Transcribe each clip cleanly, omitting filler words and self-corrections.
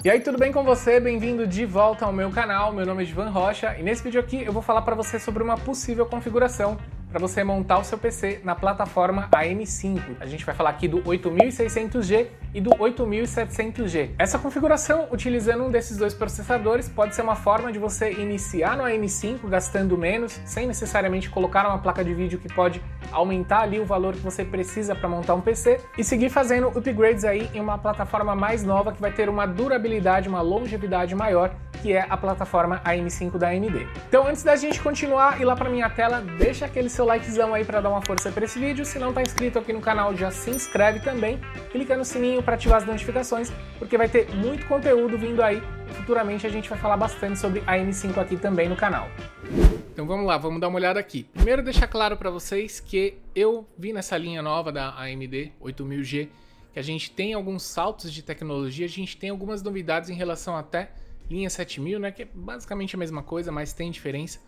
E aí, tudo bem com você? Bem-vindo de volta ao meu canal, meu nome é Givan Rocha e nesse vídeo aqui eu vou falar para você sobre uma possível configuração para você montar o seu PC na plataforma AM5. A gente vai falar aqui do 8600G e do 8700G. Essa configuração, utilizando um desses dois processadores, pode ser uma forma de você iniciar no AM5 gastando menos, sem necessariamente colocar uma placa de vídeo que pode aumentar ali o valor que você precisa para montar um PC e seguir fazendo upgrades aí em uma plataforma mais nova que vai ter uma durabilidade, uma longevidade maior, que é a plataforma AM5 da AMD. Então, antes da gente continuar e lá para minha tela, deixa aquele seu likezão aí para dar uma força para esse vídeo. Se não está inscrito aqui no canal, já se inscreve também, clica no sininho para ativar as notificações, porque vai ter muito conteúdo vindo aí e futuramente a gente vai falar bastante sobre AM5 aqui também no canal. Então vamos lá, vamos dar uma olhada aqui. Primeiro deixar claro para vocês que eu vi nessa linha nova da AMD 8000G que a gente tem alguns saltos de tecnologia, a gente tem algumas novidades em relação até linha 7000, né, que é basicamente a mesma coisa, mas tem diferença.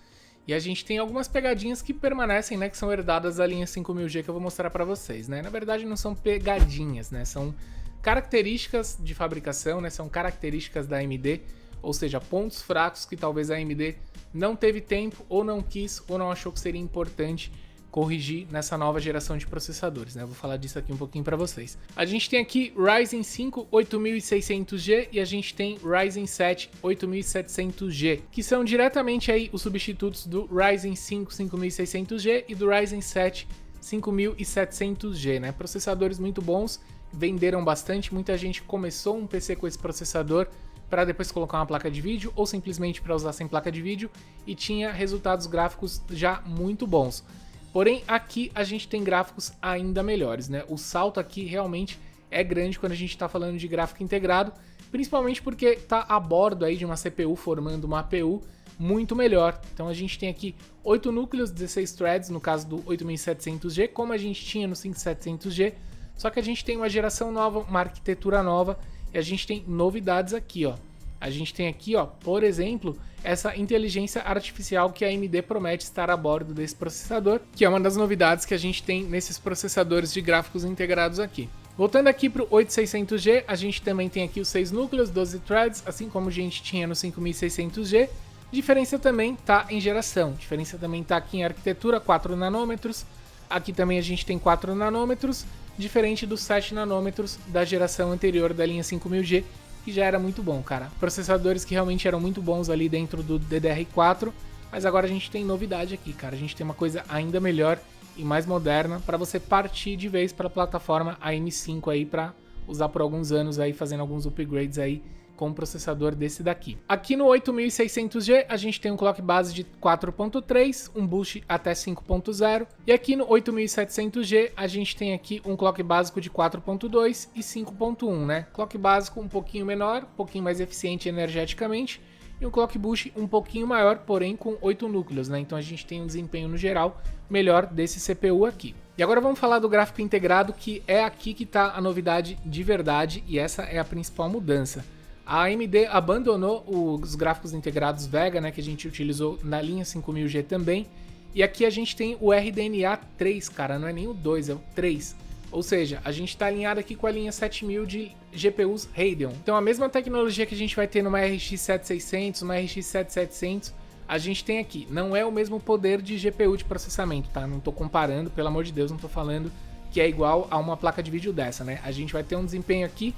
E a gente tem algumas pegadinhas que permanecem, né, que são herdadas da linha 5000G que eu vou mostrar para vocês, né? Na verdade não são pegadinhas, né? São características de fabricação, né? São características da AMD, ou seja, pontos fracos que talvez a AMD não teve tempo ou não quis ou não achou que seria importante corrigir nessa nova geração de processadores, né? Eu vou falar disso aqui um pouquinho para vocês. A gente tem aqui Ryzen 5 8600G e a gente tem Ryzen 7 8700G, que são diretamente aí os substitutos do Ryzen 5 5600G e do Ryzen 7 5700G, né? Processadores muito bons, venderam bastante, muita gente começou um PC com esse processador para depois colocar uma placa de vídeo ou simplesmente para usar sem placa de vídeo e tinha resultados gráficos já muito bons. Porém, aqui a gente tem gráficos ainda melhores, né? O salto aqui realmente é grande quando a gente está falando de gráfico integrado, principalmente porque está a bordo aí de uma CPU formando uma APU muito melhor. Então a gente tem aqui 8 núcleos, 16 threads, no caso do 8700G, como a gente tinha no 5700G, só que a gente tem uma geração nova, uma arquitetura nova, e a gente tem novidades aqui, ó. A gente tem aqui, ó, por exemplo, essa inteligência artificial que a AMD promete estar a bordo desse processador, que é uma das novidades que a gente tem nesses processadores de gráficos integrados aqui. Voltando aqui para o 8600G, a gente também tem aqui os 6 núcleos, 12 threads, assim como a gente tinha no 5600G. Diferença também está em geração, diferença também está aqui em arquitetura, 4 nanômetros. Aqui também a gente tem 4 nanômetros, diferente dos 7 nanômetros da geração anterior da linha 5000G, que já era muito bom, cara. Processadores que realmente eram muito bons ali dentro do DDR4, mas agora a gente tem novidade aqui, cara. A gente tem uma coisa ainda melhor e mais moderna para você partir de vez para a plataforma AM5 aí para usar por alguns anos aí, fazendo alguns upgrades aí com um processador desse daqui. Aqui no 8600G a gente tem um clock base de 4.3, um boost até 5.0, e aqui no 8700G a gente tem aqui um clock básico de 4.2 e 5.1, né? Clock básico um pouquinho menor, um pouquinho mais eficiente energeticamente, e um clock boost um pouquinho maior, porém com 8 núcleos, né? Então a gente tem um desempenho no geral melhor desse CPU aqui. E agora vamos falar do gráfico integrado, que é aqui que está a novidade de verdade, e essa é a principal mudança. A AMD abandonou os gráficos integrados Vega, né, que a gente utilizou na linha 5000G também. E aqui a gente tem o RDNA 3, cara, não é nem o 2, é o 3. Ou seja, a gente está alinhado aqui com a linha 7000 de GPUs Radeon. Então a mesma tecnologia que a gente vai ter numa RX 7600, uma RX 7700, a gente tem aqui. Não é o mesmo poder de GPU de processamento, tá? Não estou comparando, pelo amor de Deus, não estou falando que é igual a uma placa de vídeo dessa, né? A gente vai ter um desempenho aqui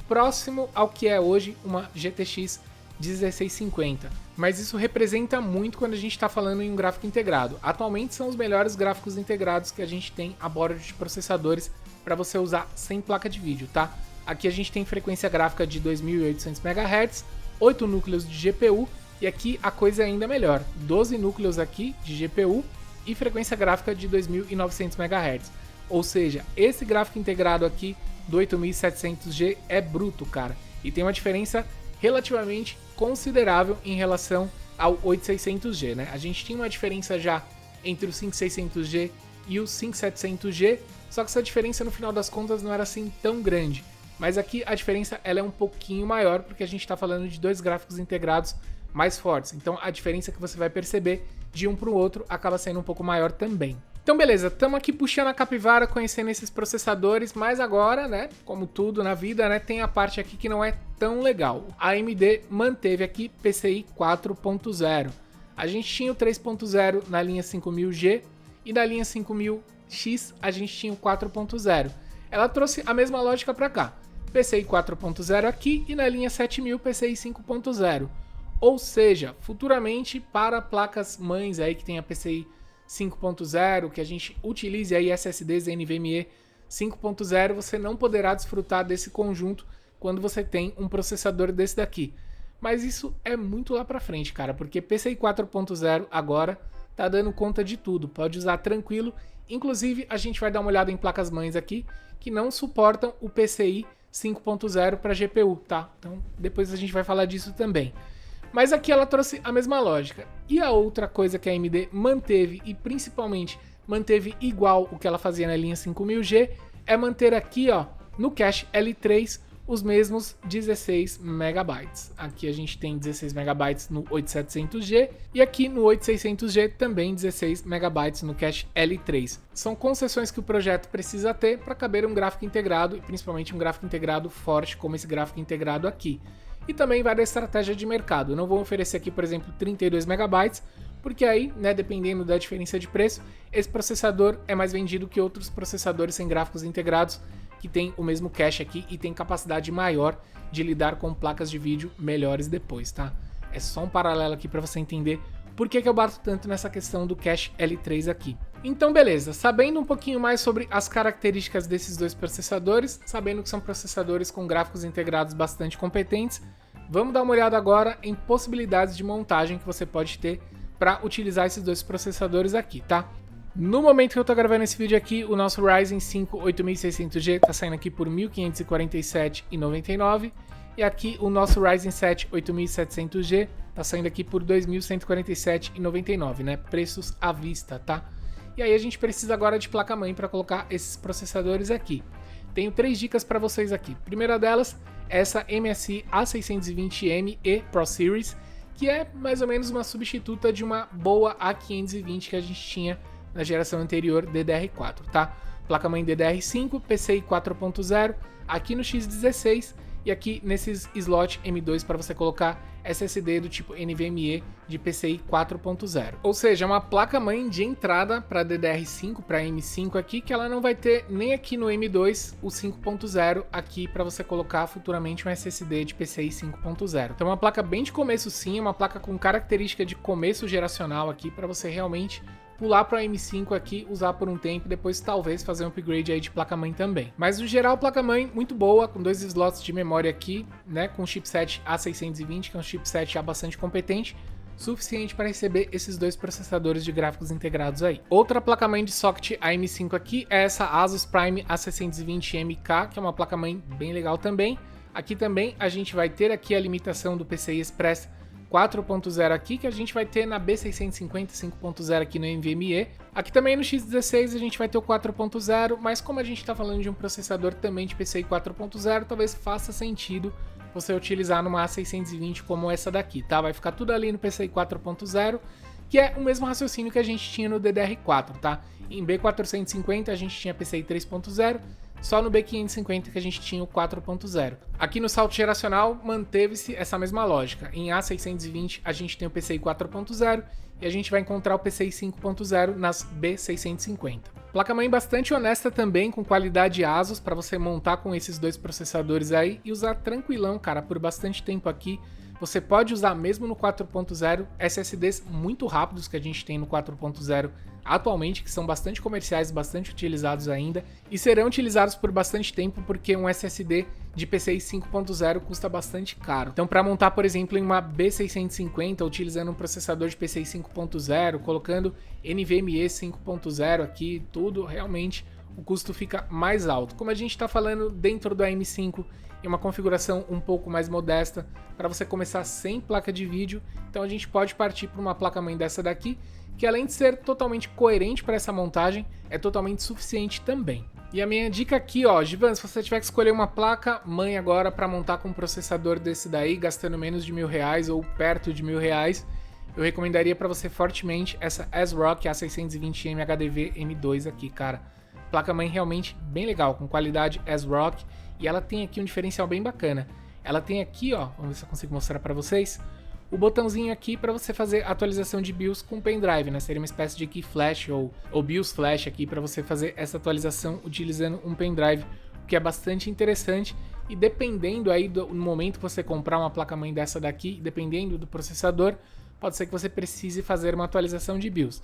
próximo ao que é hoje uma GTX 1650, mas isso representa muito quando a gente está falando em um gráfico integrado. Atualmente são os melhores gráficos integrados que a gente tem a bordo de processadores para você usar sem placa de vídeo, tá? Aqui a gente tem frequência gráfica de 2800 MHz, 8 núcleos de GPU e aqui a coisa é ainda melhor, 12 núcleos aqui de GPU e frequência gráfica de 2900 MHz. Ou seja, esse gráfico integrado aqui do 8700G é bruto, cara, e tem uma diferença relativamente considerável em relação ao 8600G, né? A gente tinha uma diferença já entre o 5600G e o 5700G, só que essa diferença no final das contas não era assim tão grande. Mas aqui a diferença ela é um pouquinho maior porque a gente está falando de dois gráficos integrados mais fortes. Então a diferença que você vai perceber de um para o outro acaba sendo um pouco maior também. Então beleza, estamos aqui puxando a capivara, conhecendo esses processadores, mas agora, né, como tudo na vida, né, tem a parte aqui que não é tão legal. A AMD manteve aqui PCI 4.0. A gente tinha o 3.0 na linha 5000G e na linha 5000X a gente tinha o 4.0. Ela trouxe a mesma lógica para cá. PCI 4.0 aqui e na linha 7000 PCI 5.0. Ou seja, futuramente para placas mães aí que tem a PCI 5.0, que a gente utilize aí SSDs NVMe 5.0, você não poderá desfrutar desse conjunto quando você tem um processador desse daqui. Mas isso é muito lá pra frente, cara, porque PCI 4.0 agora tá dando conta de tudo, pode usar tranquilo. Inclusive, a gente vai dar uma olhada em placas mães aqui que não suportam o PCI 5.0 para GPU, tá? Então, depois a gente vai falar disso também. Mas aqui ela trouxe a mesma lógica. E a outra coisa que a AMD manteve, e principalmente manteve igual o que ela fazia na linha 5000G, é manter aqui, ó, no cache L3 os mesmos 16 MB. Aqui a gente tem 16 MB no 8700G e aqui no 8600G também 16 MB no cache L3. São concessões que o projeto precisa ter para caber um gráfico integrado e principalmente um gráfico integrado forte como esse gráfico integrado aqui. E também vai da estratégia de mercado. Eu não vou oferecer aqui, por exemplo, 32 MB, porque aí, né, dependendo da diferença de preço, esse processador é mais vendido que outros processadores sem gráficos integrados que tem o mesmo cache aqui e tem capacidade maior de lidar com placas de vídeo melhores depois, tá? É só um paralelo aqui para você entender por que eu bato tanto nessa questão do cache L3 aqui. Então beleza, sabendo um pouquinho mais sobre as características desses dois processadores, sabendo que são processadores com gráficos integrados bastante competentes, vamos dar uma olhada agora em possibilidades de montagem que você pode ter para utilizar esses dois processadores aqui, tá? No momento que eu tô gravando esse vídeo aqui, o nosso Ryzen 5 8600G tá saindo aqui por R$ 1.547,99 e aqui o nosso Ryzen 7 8700G tá saindo aqui por R$ 2.147,99, né? Preços à vista, tá? E aí a gente precisa agora de placa-mãe para colocar esses processadores aqui. Tenho 3 dicas para vocês aqui. Primeira delas, essa MSI A620M E Pro Series, que é mais ou menos uma substituta de uma boa A520 que a gente tinha na geração anterior DDR4, tá? Placa-mãe DDR5, PCI 4.0, aqui no X16 e aqui nesses slot M2 para você colocar SSD do tipo NVMe de PCI 4.0. Ou seja, uma placa-mãe de entrada para DDR5, para M5 aqui, que ela não vai ter nem aqui no M2 o 5.0 aqui para você colocar futuramente um SSD de PCI 5.0. Então uma placa bem de começo sim, uma placa com característica de começo geracional aqui para você realmente pular para a M5 aqui, usar por um tempo e depois talvez fazer um upgrade aí de placa-mãe também. Mas no geral, placa-mãe muito boa, com 2 slots de memória aqui, né, com chipset A620, que é um chipset já bastante competente, suficiente para receber esses dois processadores de gráficos integrados aí. Outra placa-mãe de socket AM5 aqui é essa Asus Prime A620MK, que é uma placa-mãe bem legal também. Aqui também a gente vai ter aqui a limitação do PCI Express 4.0 aqui, que a gente vai ter na B650 5.0 aqui no NVMe. Aqui também no X16 a gente vai ter o 4.0, mas como a gente está falando de um processador também de PCI 4.0, talvez faça sentido você utilizar numa A620 como essa daqui, tá? Vai ficar tudo ali no PCI 4.0, que é o mesmo raciocínio que a gente tinha no DDR4, tá? Em B450 a gente tinha PCI 3.0, só no B550 que a gente tinha o 4.0. Aqui no salto geracional manteve-se essa mesma lógica. Em A620 a gente tem o PCI 4.0 e a gente vai encontrar o PCI 5.0 nas B650. Placa-mãe bastante honesta também, com qualidade ASUS para você montar com esses dois processadores aí e usar tranquilão, cara, por bastante tempo aqui. Você pode usar mesmo no 4.0 SSDs muito rápidos que a gente tem no 4.0 atualmente, que são bastante comerciais, bastante utilizados ainda, e serão utilizados por bastante tempo porque um SSD de PCI 5.0 custa bastante caro. Então, para montar, por exemplo, em uma B650, utilizando um processador de PCI 5.0, colocando NVMe 5.0 aqui, tudo, realmente o custo fica mais alto. Como a gente está falando dentro do AM5, em uma configuração um pouco mais modesta, para você começar sem placa de vídeo, então a gente pode partir para uma placa-mãe dessa daqui, que além de ser totalmente coerente para essa montagem, é totalmente suficiente também. E a minha dica aqui, ó, Givan, se você tiver que escolher uma placa-mãe agora para montar com um processador desse daí, gastando menos de R$1.000 ou perto de R$1.000, eu recomendaria para você fortemente essa ASRock A620M HDV M2 aqui, cara. Placa-mãe realmente bem legal, com qualidade ASRock, e ela tem aqui um diferencial bem bacana. Ela tem aqui, ó, vamos ver se eu consigo mostrar para vocês, o botãozinho aqui para você fazer atualização de BIOS com pendrive, né? Seria uma espécie de key flash ou BIOS flash aqui para você fazer essa atualização utilizando um pendrive, o que é bastante interessante. E dependendo aí do momento que você comprar uma placa-mãe dessa daqui, dependendo do processador, pode ser que você precise fazer uma atualização de BIOS.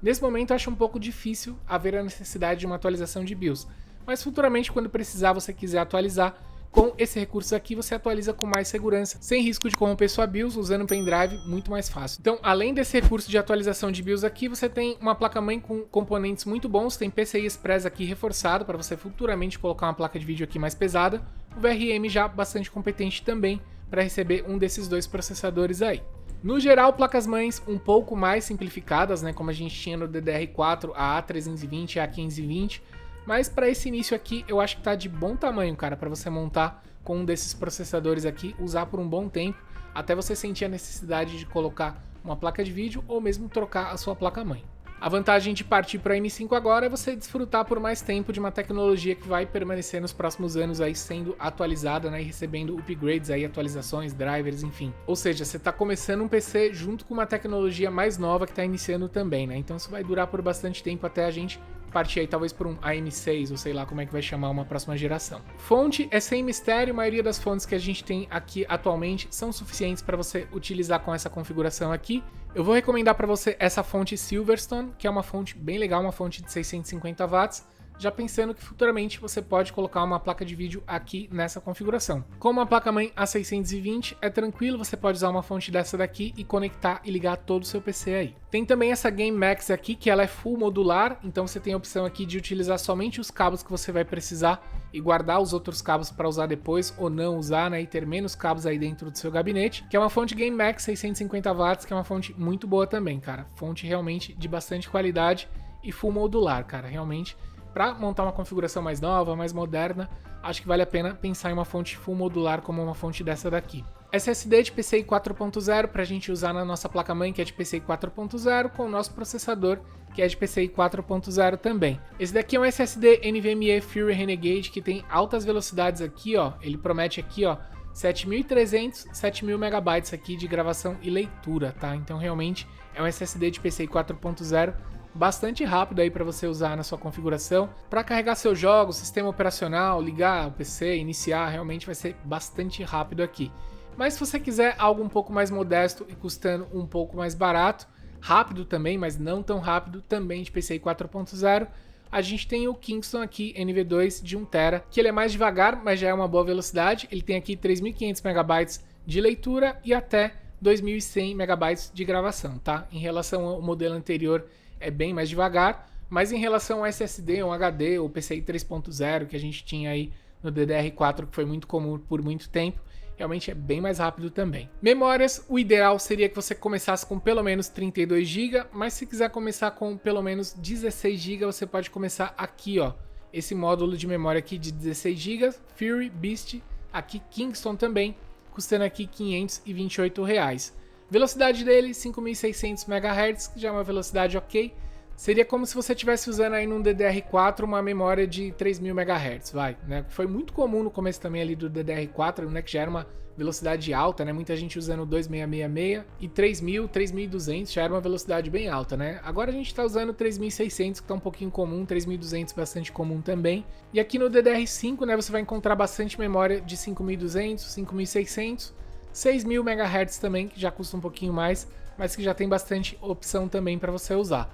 Nesse momento eu acho um pouco difícil haver a necessidade de uma atualização de BIOS, mas futuramente quando precisar, você quiser atualizar, com esse recurso aqui você atualiza com mais segurança, sem risco de corromper sua BIOS, usando um pendrive muito mais fácil. Então, além desse recurso de atualização de BIOS aqui, você tem uma placa-mãe com componentes muito bons, tem PCI Express aqui reforçado para você futuramente colocar uma placa de vídeo aqui mais pesada, o VRM já bastante competente também para receber um desses dois processadores aí. No geral, placas-mães um pouco mais simplificadas, né, como a gente tinha no DDR4, a A320 e a A520, mas para esse início aqui eu acho que tá de bom tamanho, cara, para você montar com um desses processadores aqui, usar por um bom tempo, até você sentir a necessidade de colocar uma placa de vídeo ou mesmo trocar a sua placa-mãe. A vantagem de partir para a M5 agora é você desfrutar por mais tempo de uma tecnologia que vai permanecer nos próximos anos aí sendo atualizada, né, e recebendo upgrades aí, atualizações, drivers, enfim. Ou seja, você está começando um PC junto com uma tecnologia mais nova que está iniciando também, né? Então isso vai durar por bastante tempo até a gente partir aí talvez por um AM6 ou sei lá como é que vai chamar uma próxima geração. Fonte é sem mistério, a maioria das fontes que a gente tem aqui atualmente são suficientes para você utilizar com essa configuração aqui. Eu vou recomendar para você essa fonte Silverstone, que é uma fonte bem legal, uma fonte de 650 watts, já pensando que futuramente você pode colocar uma placa de vídeo aqui nessa configuração. Como a placa-mãe A620 é tranquilo, você pode usar uma fonte dessa daqui e conectar e ligar todo o seu PC aí. Tem também essa Game Max aqui, que ela é full modular, então você tem a opção aqui de utilizar somente os cabos que você vai precisar e guardar os outros cabos para usar depois ou não usar, né, e ter menos cabos aí dentro do seu gabinete, que é uma fonte Game Max 650 watts, que é uma fonte muito boa também, cara. Fonte realmente de bastante qualidade e full modular, cara, realmente. Para montar uma configuração mais nova, mais moderna, acho que vale a pena pensar em uma fonte full modular como uma fonte dessa daqui. SSD de PCI 4.0 para a gente usar na nossa placa-mãe, que é de PCI 4.0, com o nosso processador, que é de PCI 4.0 também. Esse daqui é um SSD NVMe Fury Renegade, que tem altas velocidades aqui, ó. Ele promete aqui, ó, 7.300, 7.000 megabytes aqui de gravação e leitura, tá? Então realmente é um SSD de PCI 4.0 bastante rápido aí para você usar na sua configuração. Para carregar seus jogos, sistema operacional, ligar o PC, iniciar, realmente vai ser bastante rápido aqui. Mas se você quiser algo um pouco mais modesto e custando um pouco mais barato, rápido também, mas não tão rápido, também de PCI 4.0, a gente tem o Kingston aqui, NV2 de 1TB, que ele é mais devagar, mas já é uma boa velocidade. Ele tem aqui 3.500 MB de leitura e até 2.100 MB de gravação, tá? Em relação ao modelo anterior, é bem mais devagar, mas em relação ao SSD, um HD ou PCI 3.0 que a gente tinha aí no DDR4, que foi muito comum por muito tempo, realmente é bem mais rápido também. Memórias, o ideal seria que você começasse com pelo menos 32 GB, mas se quiser começar com pelo menos 16 GB, você pode começar aqui, ó, esse módulo de memória aqui de 16 GB, Fury Beast, aqui Kingston também, custando aqui R$528. Velocidade dele, 5.600 MHz, que já é uma velocidade ok. Seria como se você estivesse usando aí num DDR4 uma memória de 3.000 MHz, vai, né? Foi muito comum no começo também ali do DDR4, né, que já era uma velocidade alta, né? Muita gente usando 2666 e 3.000, 3.200 já era uma velocidade bem alta, né? Agora a gente está usando 3.600, que tá um pouquinho comum, 3.200 bastante comum também. E aqui no DDR5, né, você vai encontrar bastante memória de 5.200, 5.600, 6.000 MHz também, que já custa um pouquinho mais, mas que já tem bastante opção também para você usar.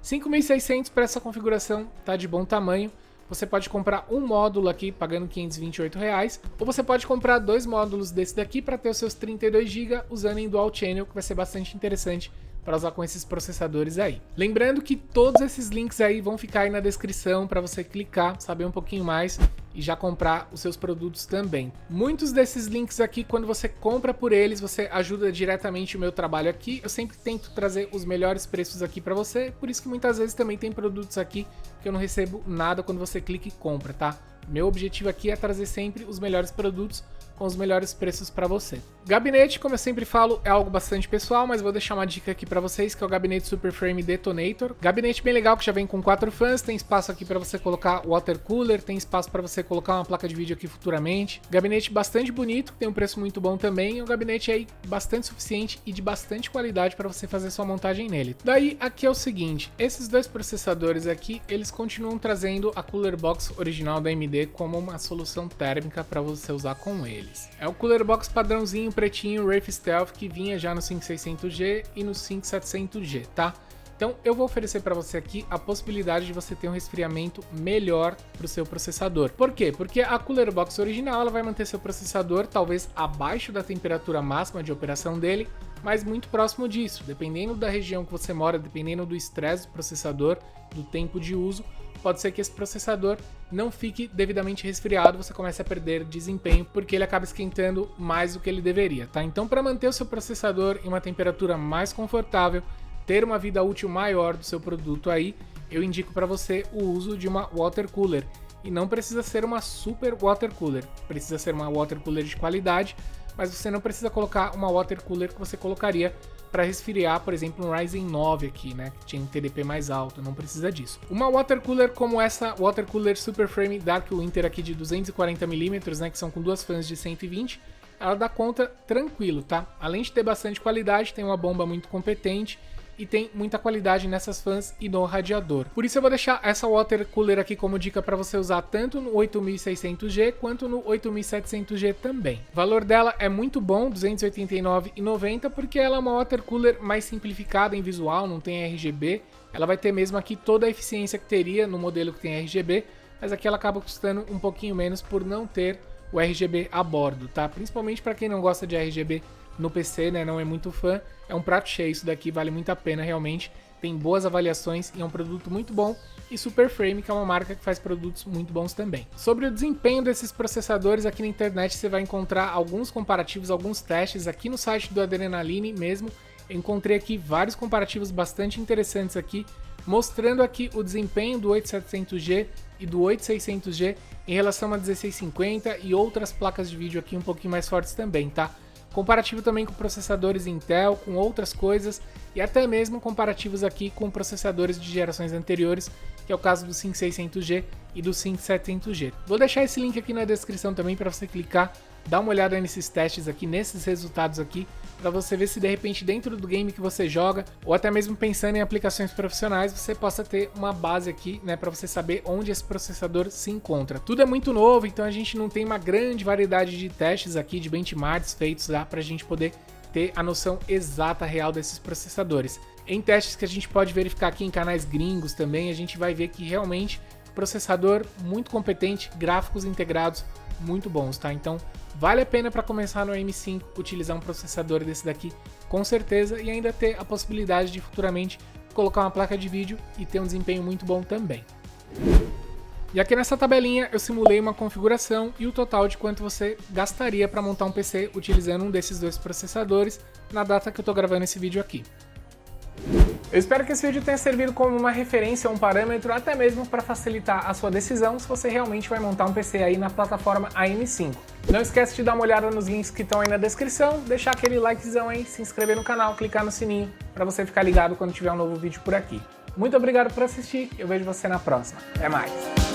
5.600 para essa configuração tá de bom tamanho. Você pode comprar um módulo aqui pagando R$528, ou você pode comprar dois módulos desse daqui para ter os seus 32 GB usando em Dual Channel, que vai ser bastante interessante para usar com esses processadores aí. Lembrando que todos esses links aí vão ficar aí na descrição para você clicar, saber um pouquinho mais e já comprar os seus produtos também. Muitos desses links aqui, quando você compra por eles, você ajuda diretamente o meu trabalho aqui. Eu sempre tento trazer os melhores preços aqui para você, por isso que muitas vezes também tem produtos aqui que eu não recebo nada quando você clica e compra, tá? Meu objetivo aqui é trazer sempre os melhores produtos com os melhores preços para você. Gabinete, como eu sempre falo, é algo bastante pessoal, mas vou deixar uma dica aqui para vocês, que é o gabinete Super Frame Detonator. Gabinete bem legal, que já vem com 4 fãs, tem espaço aqui para você colocar water cooler, tem espaço para você colocar uma placa de vídeo aqui futuramente. Gabinete bastante bonito, tem um preço muito bom também, e um gabinete aí bastante suficiente e de bastante qualidade para você fazer sua montagem nele. Daí, aqui é o seguinte, esses dois processadores aqui, eles continuam trazendo a Cooler Box original da AMD como uma solução térmica para você usar com eles. É o Cooler Box padrãozinho pretinho Wraith Stealth que vinha já no 5600G e no 5700G, tá? Então eu vou oferecer para você aqui a possibilidade de você ter um resfriamento melhor para o seu processador. Por quê? Porque a Cooler Box original ela vai manter seu processador talvez abaixo da temperatura máxima de operação dele, mas muito próximo disso. Dependendo da região que você mora, dependendo do estresse do processador, do tempo de uso, pode ser que esse processador não fique devidamente resfriado, você comece a perder desempenho porque ele acaba esquentando mais do que ele deveria, tá? Então, para manter o seu processador em uma temperatura mais confortável, ter uma vida útil maior do seu produto aí, eu indico para você o uso de uma water cooler. E não precisa ser uma super water cooler, precisa ser uma water cooler de qualidade, mas você não precisa colocar uma water cooler que você colocaria para resfriar, por exemplo, um Ryzen 9 aqui, né, que tinha um TDP mais alto, não precisa disso. Uma water cooler como essa water cooler Super Frame Dark Winter aqui de 240mm, né, que são com duas fãs de 120, ela dá conta tranquilo, tá? Além de ter bastante qualidade, tem uma bomba muito competente e tem muita qualidade nessas fãs e no radiador. Por isso eu vou deixar essa water cooler aqui como dica para você usar tanto no 8600G quanto no 8700G também. O valor dela é muito bom, R$ 289,90, porque ela é uma water cooler mais simplificada em visual, não tem RGB. Ela vai ter mesmo aqui toda a eficiência que teria no modelo que tem RGB, mas aqui ela acaba custando um pouquinho menos por não ter o RGB a bordo, tá? Principalmente para quem não gosta de RGB no PC, né, não é muito fã, é um prato cheio isso daqui, vale muito a pena realmente, tem boas avaliações e é um produto muito bom, e Super Frame, que é uma marca que faz produtos muito bons também. Sobre o desempenho desses processadores, aqui na internet você vai encontrar alguns comparativos, alguns testes, aqui no site do Adrenaline mesmo, eu encontrei aqui vários comparativos bastante interessantes aqui, mostrando aqui o desempenho do 8700G e do 8600G em relação a 1650 e outras placas de vídeo aqui um pouquinho mais fortes também, tá? Comparativo também com processadores Intel, com outras coisas e até mesmo comparativos aqui com processadores de gerações anteriores, que é o caso do 5600G e do 5700G. Vou deixar esse link aqui na descrição também para você clicar, dar uma olhada nesses testes aqui, nesses resultados aqui, para você ver se de repente dentro do game que você joga, ou até mesmo pensando em aplicações profissionais, você possa ter uma base aqui, né, para você saber onde esse processador se encontra. Tudo é muito novo, então a gente não tem uma grande variedade de testes aqui, de benchmarks feitos lá para a gente poder ter a noção exata real desses processadores. Em testes que a gente pode verificar aqui em canais gringos também, a gente vai ver que realmente processador muito competente, gráficos integrados muito bons, tá? Então vale a pena para começar no M5 utilizar um processador desse daqui, com certeza, e ainda ter a possibilidade de futuramente colocar uma placa de vídeo e ter um desempenho muito bom também. E aqui nessa tabelinha eu simulei uma configuração e o total de quanto você gastaria para montar um PC utilizando um desses dois processadores na data que eu estou gravando esse vídeo aqui. Eu espero que esse vídeo tenha servido como uma referência, um parâmetro, até mesmo para facilitar a sua decisão se você realmente vai montar um PC aí na plataforma AM5. Não esquece de dar uma olhada nos links que estão aí na descrição, deixar aquele likezão aí, se inscrever no canal, clicar no sininho para você ficar ligado quando tiver um novo vídeo por aqui. Muito obrigado por assistir, eu vejo você na próxima. Até mais!